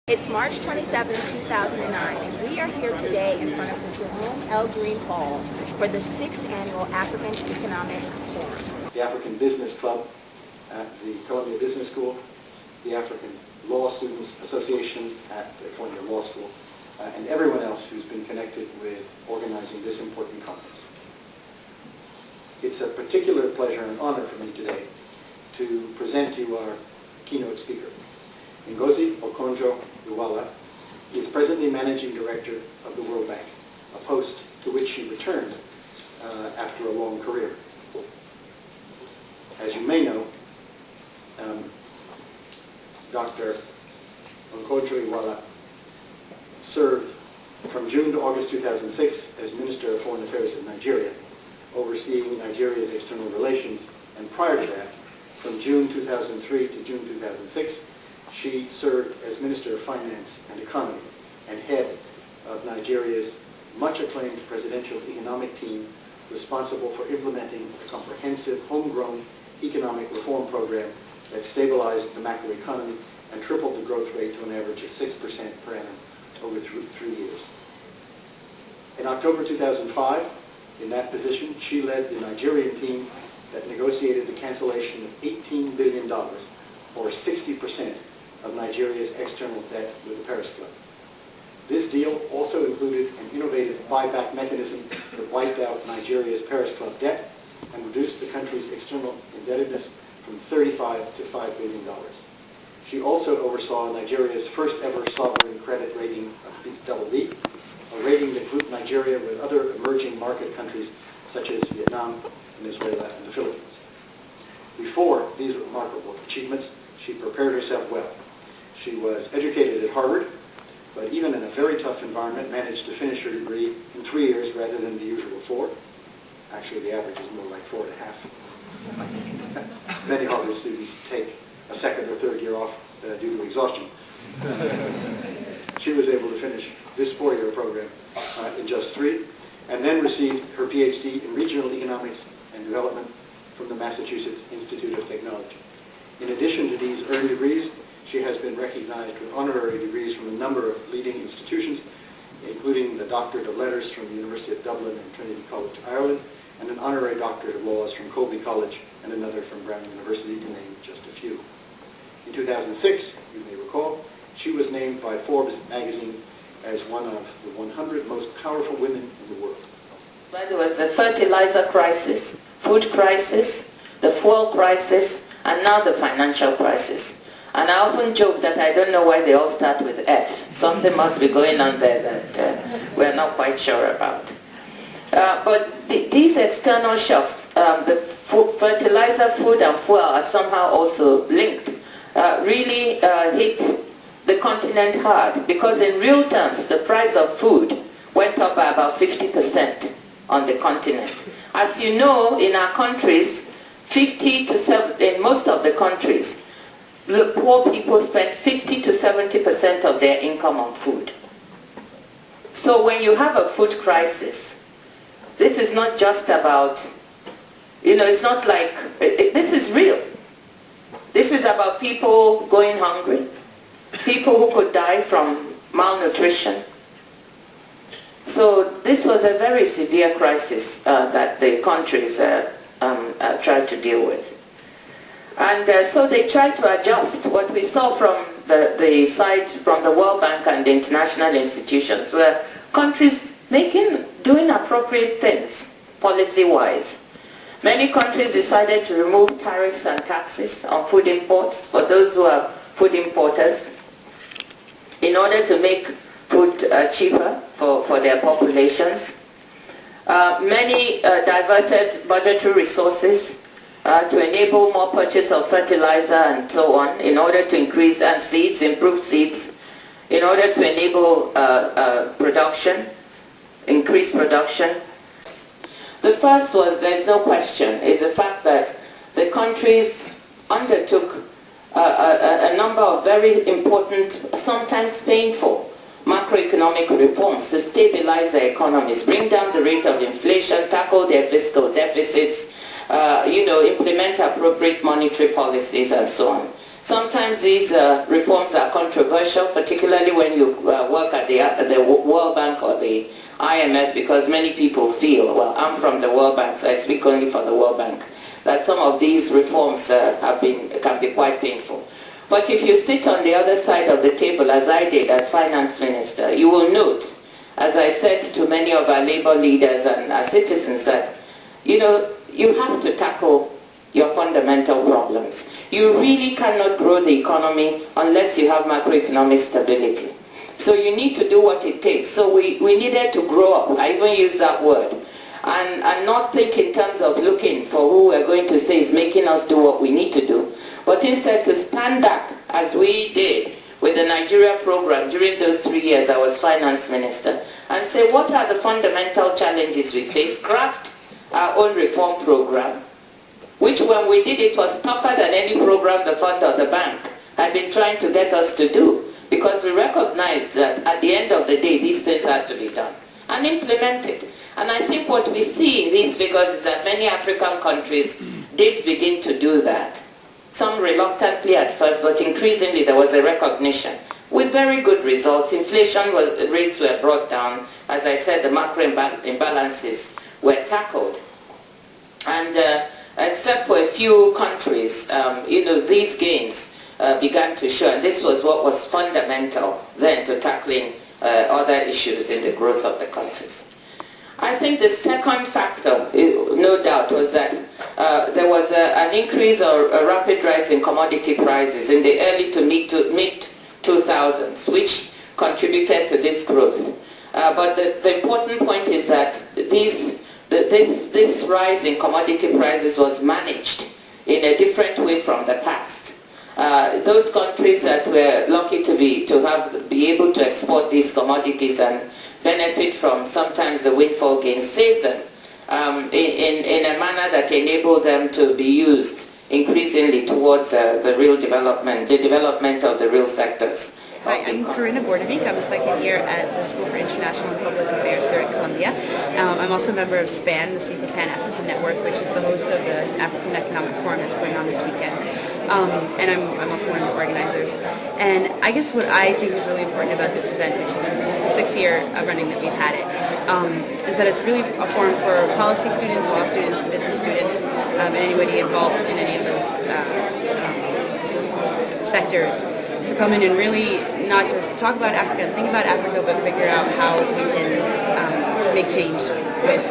It's March 27, 2009, and we are here today in front of Jerome L. Green Hall for the 6th Annual African Economic Forum. The African Business Club at the Columbia Business School, the African Law Students Association at the Columbia Law School, and everyone else who's been connected with organizing this important conference. It's a particular pleasure and honor for me today to present you our keynote speaker. Ngozi Okonjo-Iweala is presently Managing Director of the World Bank, a post to which she returned after a long career. As you may know, Dr. Okonjo-Iweala served from June to August 2006 as Minister of Foreign Affairs of Nigeria, overseeing Nigeria's external relations, and prior to that, from June 2003 to June 2006, she served as Minister of Finance and Economy and head of Nigeria's much-acclaimed presidential economic team responsible for implementing a comprehensive, homegrown economic reform program that stabilized the macroeconomy and tripled the growth rate to an average of 6% per annum over 3 years. In October 2005, in that position, she led the Nigerian team that negotiated the cancellation of $18 billion, or 60% of Nigeria's external debt with the Paris Club. This deal also included an innovative buyback mechanism that wiped out Nigeria's Paris Club debt and reduced the country's external indebtedness from $35 to $5 billion. She also oversaw Nigeria's first ever sovereign credit rating of BB, a rating that grouped Nigeria with other emerging market countries such as Vietnam, Venezuela, and the Philippines. Before these remarkable achievements, she prepared herself well. She was educated at Harvard, but even in a very tough environment, managed to finish her degree in 3 years rather than the usual 4. Actually, the average is more like 4.5. Many Harvard students take a second or third year off due to exhaustion. She was able to finish this 4-year program in just 3, and then received her PhD in Regional Economics and Development from the Massachusetts Institute of Technology. In addition to these earned degrees, she has been recognized with honorary degrees from a number of leading institutions, including the Doctorate of Letters from the University of Dublin and Trinity College, Ireland, and an honorary Doctorate of Laws from Colby College and another from Brown University, to name just a few. In 2006, you may recall, she was named by Forbes magazine as one of the 100 most powerful women in the world. There was the fertilizer crisis, food crisis, the fuel crisis, and now the financial crisis. And I often joke that I don't know why they all start with F. Something must be going on there that we're not quite sure about. But these external shocks, the fertilizer, food, and fuel are somehow also linked, really hit the continent hard, because in real terms, the price of food went up by about 50% on the continent. As you know, in our countries, in most of the countries, poor people spend 50 to 70% of their income on food. So when you have a food crisis, this is not just about, it's not like, this is real. This is about people going hungry, people who could die from malnutrition. So this was a very severe crisis that the countries tried to deal with. And so they tried to adjust. What we saw from the side from the World Bank and the international institutions were countries doing appropriate things policy-wise. Many countries decided to remove tariffs and taxes on food imports for those who are food importers in order to make food cheaper for their populations. Many diverted budgetary resources to enable more purchase of fertilizer and so on, in order to increase, and seeds, improved seeds, in order to enable production, increased production. The first was, there's no question, is the fact that the countries undertook a number of very important, sometimes painful, macroeconomic reforms to stabilize their economies, bring down the rate of inflation, tackle their fiscal deficits, implement appropriate monetary policies and so on. Sometimes these reforms are controversial, particularly when you work at the World Bank or the IMF, because many people feel, well, I'm from the World Bank, so I speak only for the World Bank, that some of these reforms can be quite painful. But if you sit on the other side of the table, as I did as finance minister, you will note, as I said to many of our labor leaders and our citizens, that, you know, you have to tackle your fundamental problems. You really cannot grow the economy unless you have macroeconomic stability. So you need to do what it takes. So we needed to grow up. I even use that word. And not think in terms of looking for who we're going to say is making us do what we need to do, but instead to stand back, as we did with the Nigeria program during those 3 years I was finance minister, and say, what are the fundamental challenges we face? Craft our own reform program, which when we did it was tougher than any program the fund or the bank had been trying to get us to do, because we recognized that at the end of the day these things had to be done and implemented. And I think what we see in these figures is that many African countries did begin to do that. Some reluctantly at first, but increasingly there was a recognition with very good results. Inflation rates were brought down. As I said, the macro imbalances were tackled. And except for a few countries, you know, these gains began to show. And this was what was fundamental then to tackling other issues in the growth of the countries. I think the second factor, no doubt, was that there was an increase or a rapid rise in commodity prices in the early to mid 2000s, which contributed to this growth. But the important point is that this rise in commodity prices was managed in a different way from the past. Those countries that were lucky to be able to export these commodities and benefit from sometimes the windfall gains, save them in a manner that enabled them to be used increasingly towards the real development, the development of the real sectors. Hi, I'm Corinna Bordovik. I'm a second year at the School for International and Public Affairs here at Columbia. I'm also a member of SPAN, the SIPA Pan-African Network, which is the host of the African Economic Forum that's going on this weekend. And I'm also one of the organizers. And I guess what I think is really important about this event, which is the sixth year of running that we've had it, is that it's really a forum for policy students, law students, business students, and anybody involved in any of those sectors to come in and really not just talk about Africa and think about Africa, but figure out how we can make change with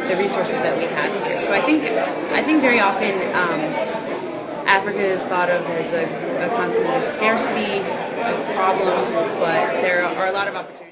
the resources that we have here. So I think very often Africa is thought of as a continent of scarcity, of problems, but there are a lot of opportunities.